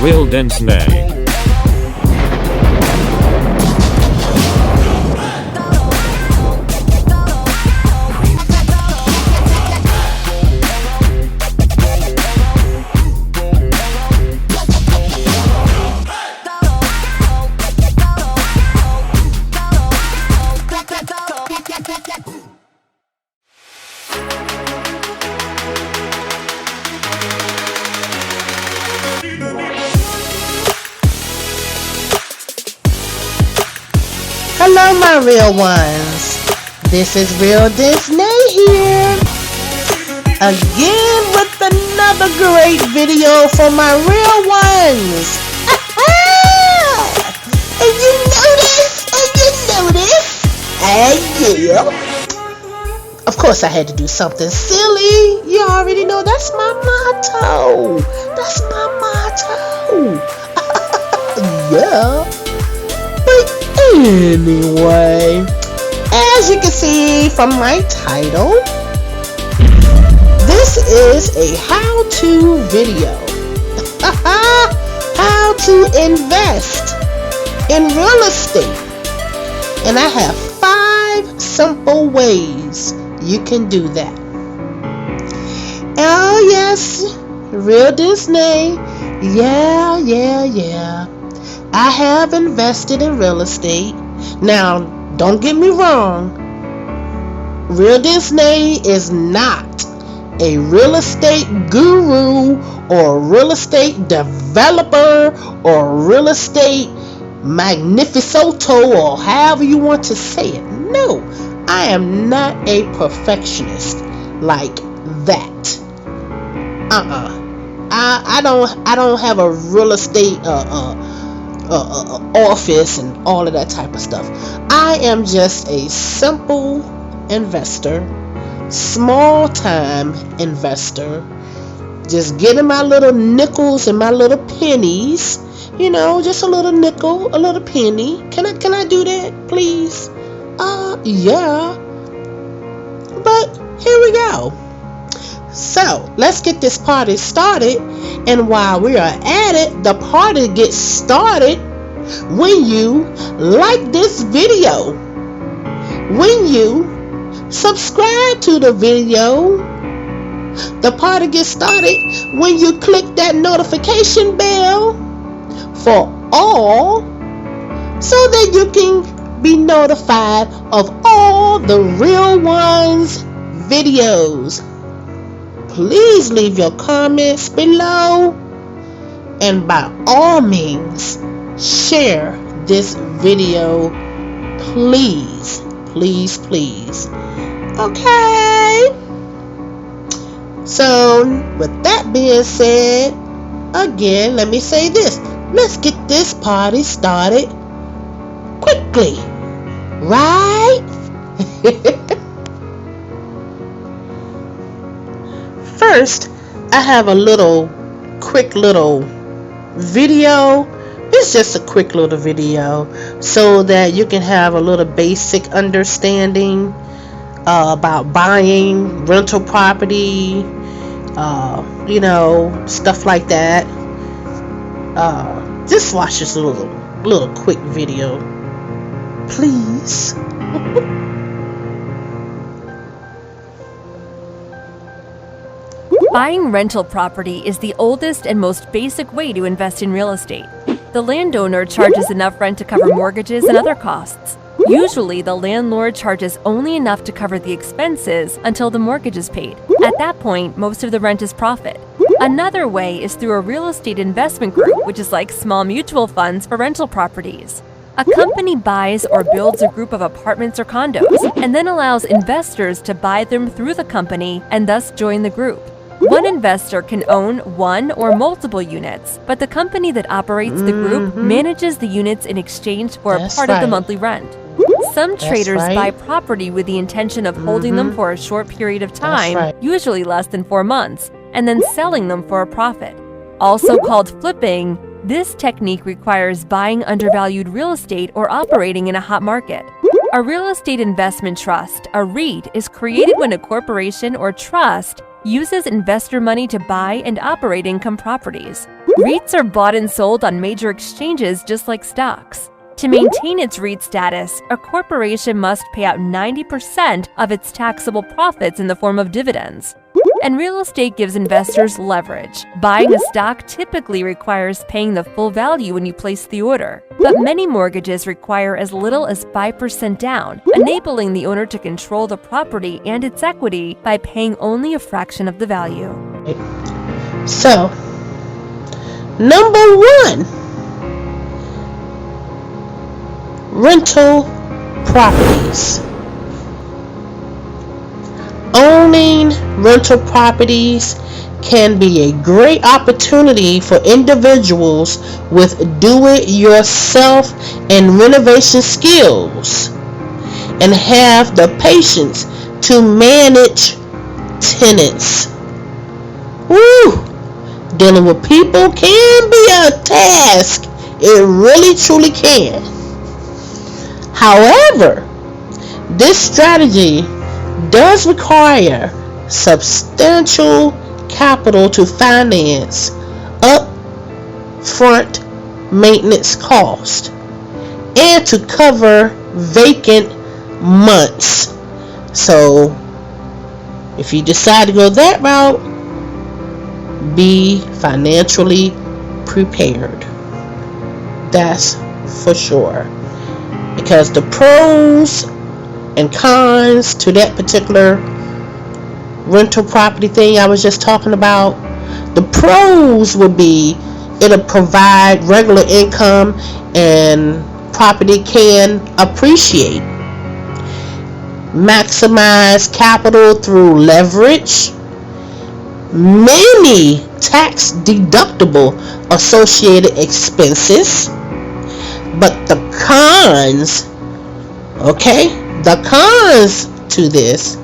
Real Dence. Hello, my real ones. This is Real Dence here, again with another great video for my real ones. And you know this, and yeah. Of course, I had to do something silly. You already know that's my motto. Yeah. Anyway, as you can see from my title, this is a how-to video. How to invest in real estate. And I have 5 simple ways you can do that. Oh yes, Real Disney. Yeah. I have invested in real estate. Now, don't get me wrong. Real Disney is not a real estate guru or real estate developer or real estate magnificoso or however you want to say it. No, I am not a perfectionist like that. I don't have a real estate office and all of that type of stuff. I am just a simple investor, small time investor, just getting my little nickels and my little pennies, just a little nickel, a little penny. Can I do that, please? Yeah. But here we go. So let's get this party started, and while we are at it, the party gets started when you like this video, when you subscribe to the video. The party gets started when you click that notification bell for all, so that you can be notified of all the Real Ones videos. Please leave your comments below, and by all means share this video, please. Okay, so with that being said, again, let me say this: let's get this party started quickly, right? First, I have a quick little video. It's just a quick little video so that you can have a little basic understanding about buying rental property, stuff like that. Just watch this little quick video, please. Buying rental property is the oldest and most basic way to invest in real estate. The landowner charges enough rent to cover mortgages and other costs. Usually, the landlord charges only enough to cover the expenses until the mortgage is paid. At that point, most of the rent is profit. Another way is through a real estate investment group, which is like small mutual funds for rental properties. A company buys or builds a group of apartments or condos, and then allows investors to buy them through the company and thus join the group. One investor can own one or multiple units, but the company that operates the group manages the units in exchange for a part of the monthly rent. Some traders buy property with the intention of holding them for a short period of time, usually less than 4 months, and then selling them for a profit. Also called flipping, this technique requires buying undervalued real estate or operating in a hot market. A real estate investment trust, a REIT, is created when a corporation or trust uses investor money to buy and operate income properties. REITs are bought and sold on major exchanges just like stocks. To maintain its REIT status, a corporation must pay out 90% of its taxable profits in the form of dividends. And real estate gives investors leverage. Buying a stock typically requires paying the full value when you place the order, but many mortgages require as little as 5% down, enabling the owner to control the property and its equity by paying only a fraction of the value. So, number 1, rental properties. Owning rental properties can be a great opportunity for individuals with do-it-yourself and renovation skills and have the patience to manage tenants. Woo! Dealing with people can be a task. It really truly can. However, this strategy does require substantial capital to finance upfront maintenance costs and to cover vacant months. So, if you decide to go that route, be financially prepared. That's for sure. Because the pros and cons to that particular rental property thing I was just talking about, the pros would be it'll provide regular income and property can appreciate. Maximize capital through leverage. Many tax deductible associated expenses. But the cons, the cons to this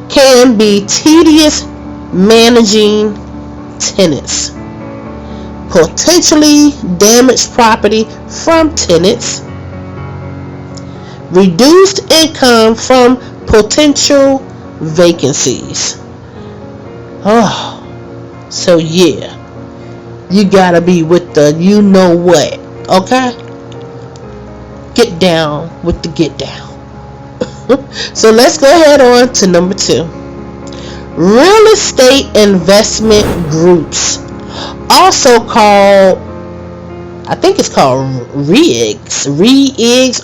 can be tedious managing tenants, potentially damaged property from tenants, reduced income from potential vacancies. So yeah, you gotta be with the you know what, okay? Get down with the get down. So let's go ahead on to number 2. Real estate investment groups, also called, I think it's called REIGs, REIGS.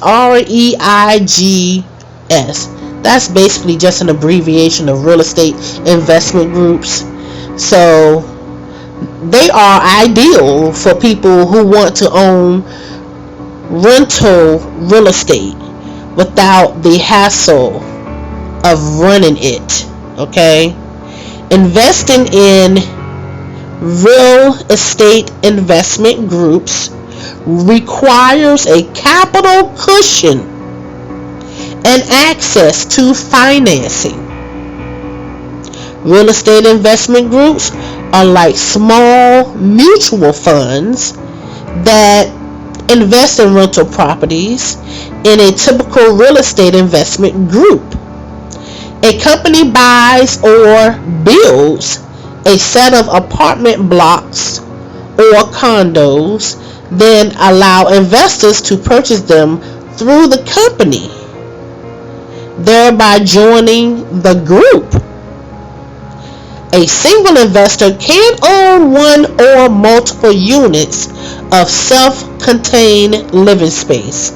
That's basically just an abbreviation of real estate investment groups. So they are ideal for people who want to own rental real estate without the hassle of running it. Okay, investing in real estate investment groups requires a capital cushion and access to financing. Real estate investment groups are like small mutual funds that invest in rental properties in a typical real estate investment group. A company buys or builds a set of apartment blocks or condos, then allow investors to purchase them through the company, thereby joining the group. A single investor can own one or multiple units of self-contained living space,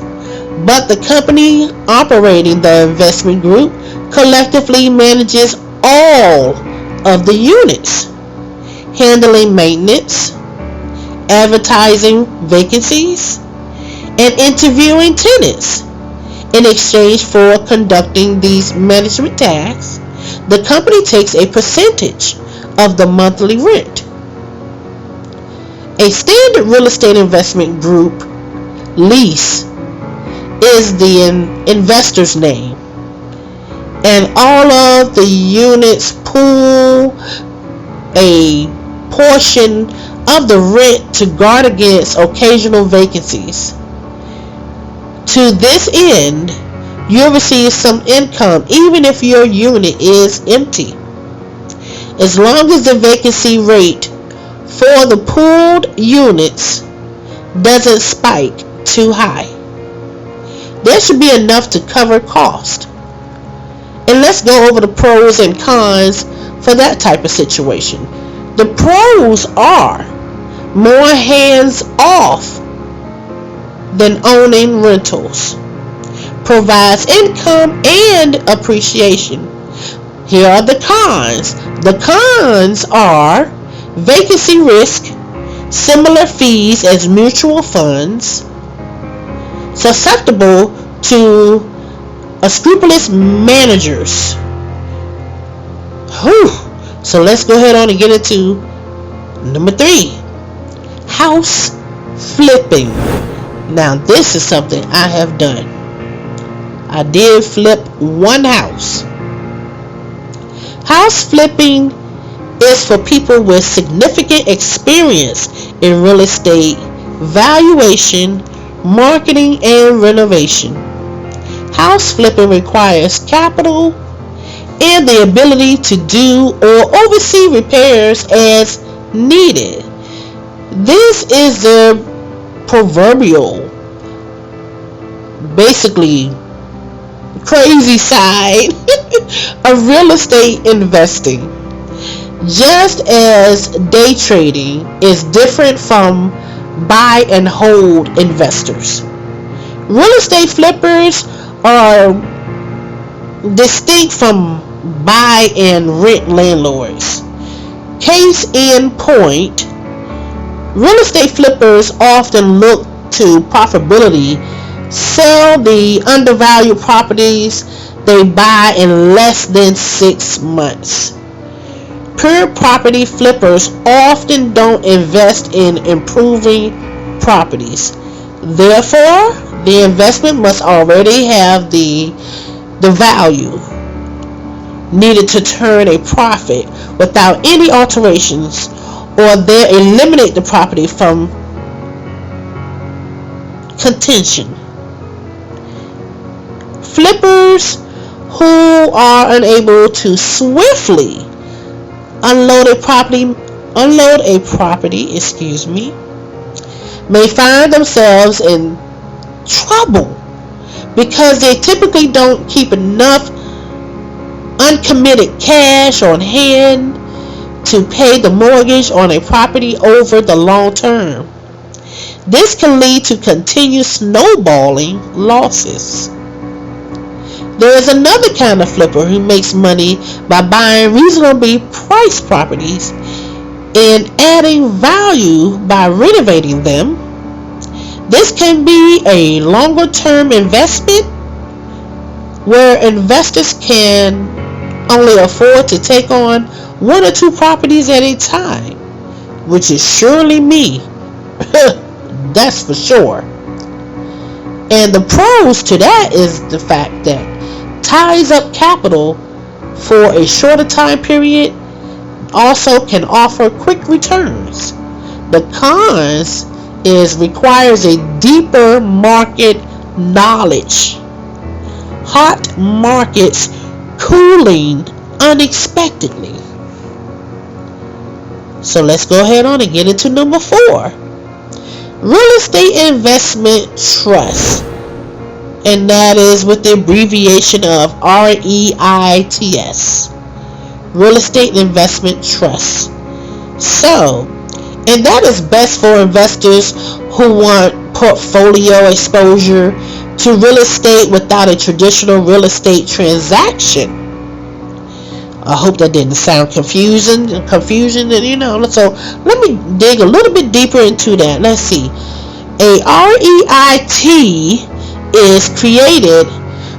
but the company operating the investment group collectively manages all of the units, handling maintenance, advertising vacancies, and interviewing tenants. In exchange for conducting these management tasks, the company takes a percentage of the monthly rent. A standard real estate investment group lease is the investor's name, and all of the units pool a portion of the rent to guard against occasional vacancies. To this end, you'll receive some income even if your unit is empty. as long as the vacancy rate for the pooled units doesn't spike too high. There should be enough to cover cost. And let's go over the pros and cons for that type of situation. The pros are more hands off than owning rentals. Provides income and appreciation. Here are the cons. The cons are vacancy risk, similar fees as mutual funds, susceptible to unscrupulous managers. Whew. So let's go ahead on and get into number 3. House flipping. Now this is something I have done. I did flip one house. House flipping is for people with significant experience in real estate valuation, marketing, and renovation. House flipping requires capital and the ability to do or oversee repairs as needed. This is the proverbial, basically, crazy side of real estate investing. Just as day trading is different from buy and hold investors, real estate flippers are distinct from buy and rent landlords. Case in point, real estate flippers often look to profitability, sell the undervalued properties they buy in less than 6 months. Pure property flippers often don't invest in improving properties. Therefore, the investment must already have the value needed to turn a profit without any alterations, or they eliminate the property from contention. Flippers who are unable to swiftly unload a property, may find themselves in trouble because they typically don't keep enough uncommitted cash on hand to pay the mortgage on a property over the long term. This can lead to continued snowballing losses. There is another kind of flipper who makes money by buying reasonably priced properties and adding value by renovating them. This can be a longer term investment where investors can only afford to take on 1 or 2 properties at a time, which is surely me. That's for sure. And the pros to that is the fact that ties up capital for a shorter time period, also can offer quick returns. The cons is requires a deeper market knowledge. Hot markets cooling unexpectedly. So let's go ahead on and get into number 4. Real estate investment trust. And that is with the abbreviation of REITs. Real estate investment trust. So, and that is best for investors who want portfolio exposure to real estate without a traditional real estate transaction. I hope that didn't sound confusion, so let me dig a little bit deeper into that. Let's see. A REIT is created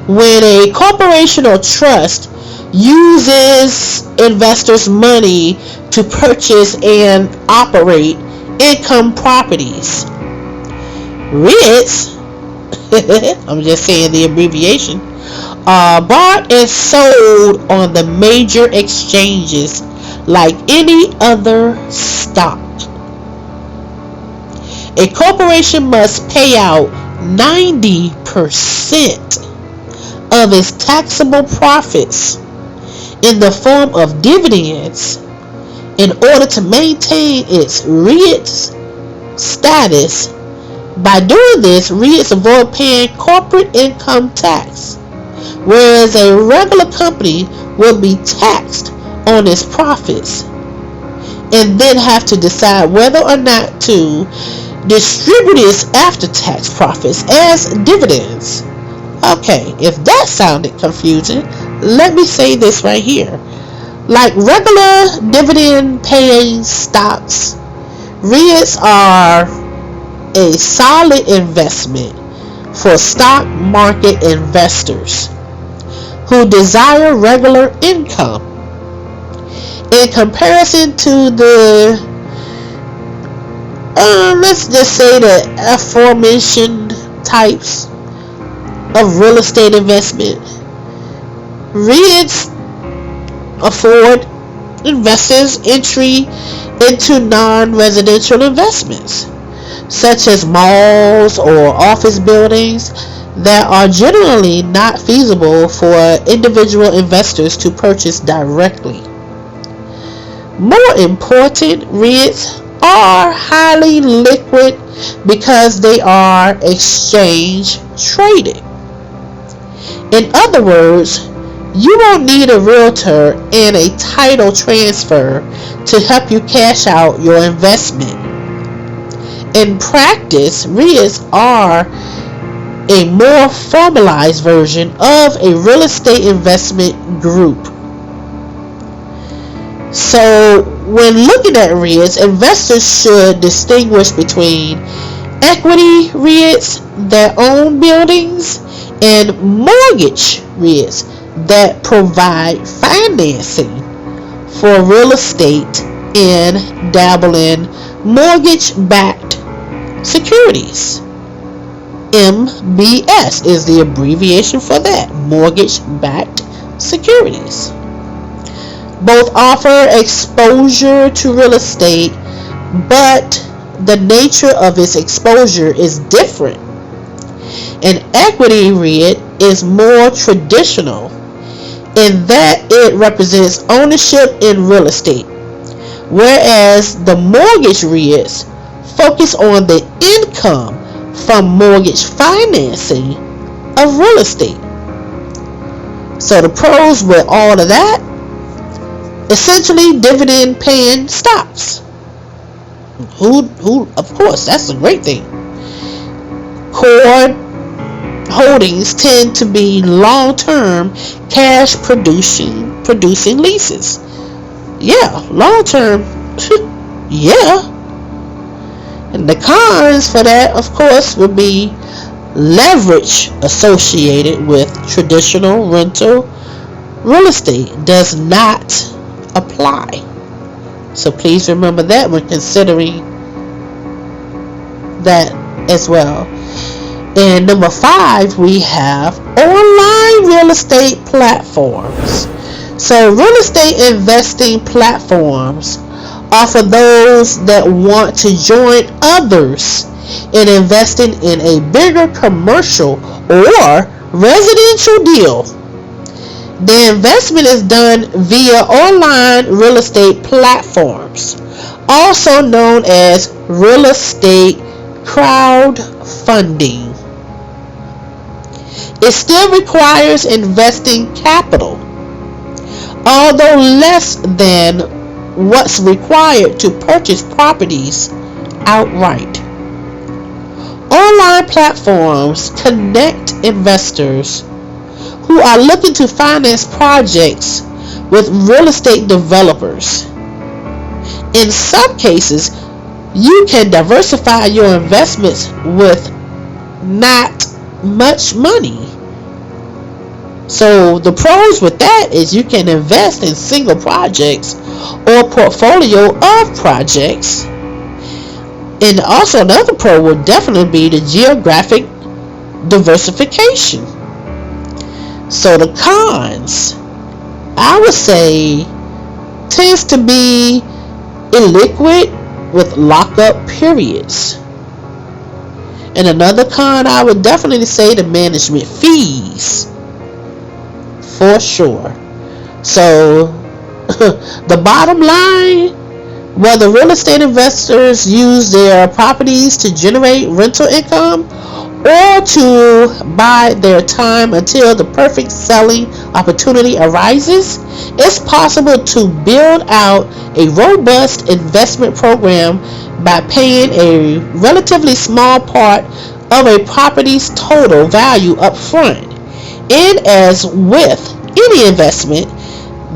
when a corporation or trust uses investors' money to purchase and operate income properties. REITs, I'm just saying the abbreviation, are bought and sold on the major exchanges like any other stock. A corporation must pay out 90% of its taxable profits in the form of dividends in order to maintain its REIT status. By doing this, REITs avoid paying corporate income tax, whereas a regular company will be taxed on its profits and then have to decide whether or not to distribute its after-tax profits as dividends. Okay, if that sounded confusing, let me say this right here. Like regular dividend-paying stocks, REITs are a solid investment for stock market investors who desire regular income. In comparison to the let's just say the aforementioned types of real estate investment, REITs afford investors entry into non-residential investments such as malls or office buildings that are generally not feasible for individual investors to purchase directly. More important, REITs are highly liquid because they are exchange traded. In other words, you won't need a realtor and a title transfer to help you cash out your investment. In practice, REITs are a more formalized version of a real estate investment group. So, when looking at REITs, investors should distinguish between equity REITs that own buildings and mortgage REITs that provide financing for real estate and dabble in mortgage-backed securities. MBS is the abbreviation for that, mortgage-backed securities. Both offer exposure to real estate, but the nature of its exposure is different. An equity REIT is more traditional in that it represents ownership in real estate, whereas the mortgage REITs focus on the income from mortgage financing of real estate. So the pros with all of that, essentially dividend paying stocks. Who of course, that's a great thing. Core holdings tend to be long-term cash producing leases. Yeah, long-term. Yeah. And the cons for that, of course, would be leverage associated with traditional rental real estate does not apply. So please remember that when considering that as well. And number 5, we have online real estate platforms. So real estate investing platforms offer those that want to join others in investing in a bigger commercial or residential deal. The investment is done via online real estate platforms, also known as real estate crowdfunding. It still requires investing capital, although less than what's required to purchase properties outright. Online platforms connect investors who are looking to finance projects with real estate developers. In some cases, you can diversify your investments with not much money. So the pros with that is you can invest in single projects or portfolio of projects. And also another pro would definitely be the geographic diversification. So the cons, I would say, tends to be illiquid with lockup periods. And another con, I would definitely say the management fees, for sure. So the bottom line, Whether real estate investors use their properties to generate rental income or to buy their time until the perfect selling opportunity arises, it's possible to build out a robust investment program by paying a relatively small part of a property's total value up front. And as with any investment,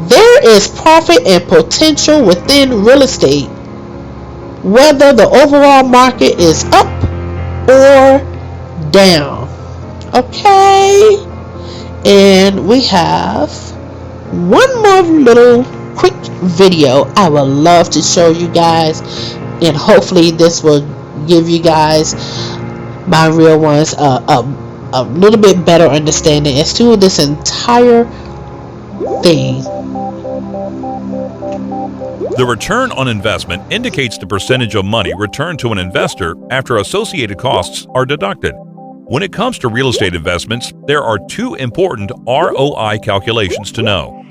there is profit and potential within real estate, whether the overall market is up or down. Okay, and we have one more little quick video I would love to show you guys, and hopefully this will give you guys, my real ones, a little bit better understanding as to this entire thing. The return on investment indicates the percentage of money returned to an investor after associated costs are deducted. When it comes to real estate investments, there are two important ROI calculations to know.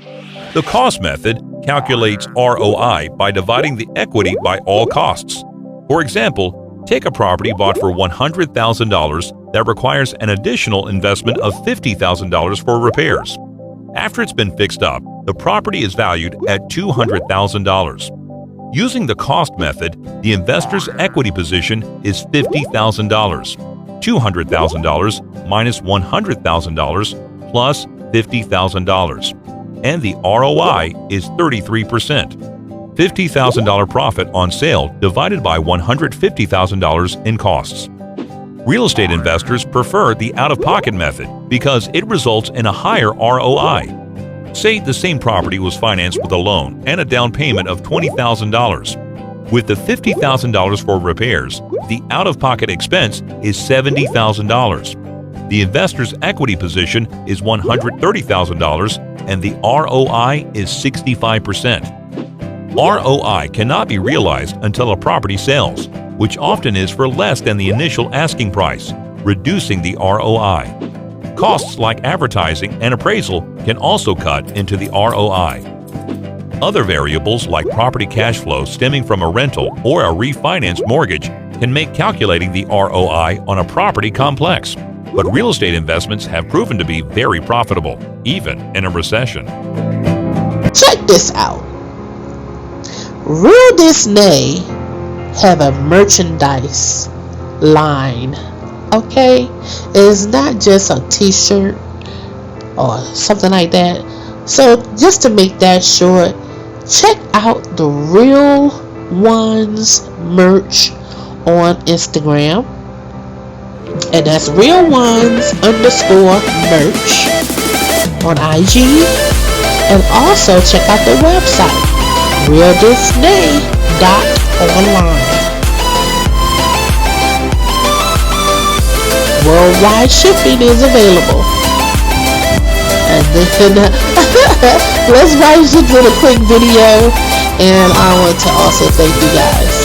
The cost method calculates ROI by dividing the equity by all costs. For example, take a property bought for $100,000 that requires an additional investment of $50,000 for repairs. After it's been fixed up, the property is valued at $200,000. Using the cost method, the investor's equity position is $50,000. $200,000 minus $100,000 plus $50,000. And the ROI is 33%. $50,000 profit on sale divided by $150,000 in costs. Real estate investors prefer the out-of-pocket method because it results in a higher ROI. Say the same property was financed with a loan and a down payment of $20,000. With the $50,000 for repairs, the out-of-pocket expense is $70,000. The investor's equity position is $130,000 and the ROI is 65%. ROI cannot be realized until a property sells, which often is for less than the initial asking price, reducing the ROI. Costs like advertising and appraisal can also cut into the ROI. Other variables like property cash flow stemming from a rental or a refinanced mortgage can make calculating the ROI on a property complex. But real estate investments have proven to be very profitable, even in a recession. Check this out. Real Disney have a merchandise line. Okay, it's not just a t-shirt or something like that. So just to make that short, check out the Real Ones merch on Instagram, and that's real1s_merch on IG, and also check out the website realdisney.online. Worldwide shipping is available. And then let's watch just a quick video, and I want to also thank you guys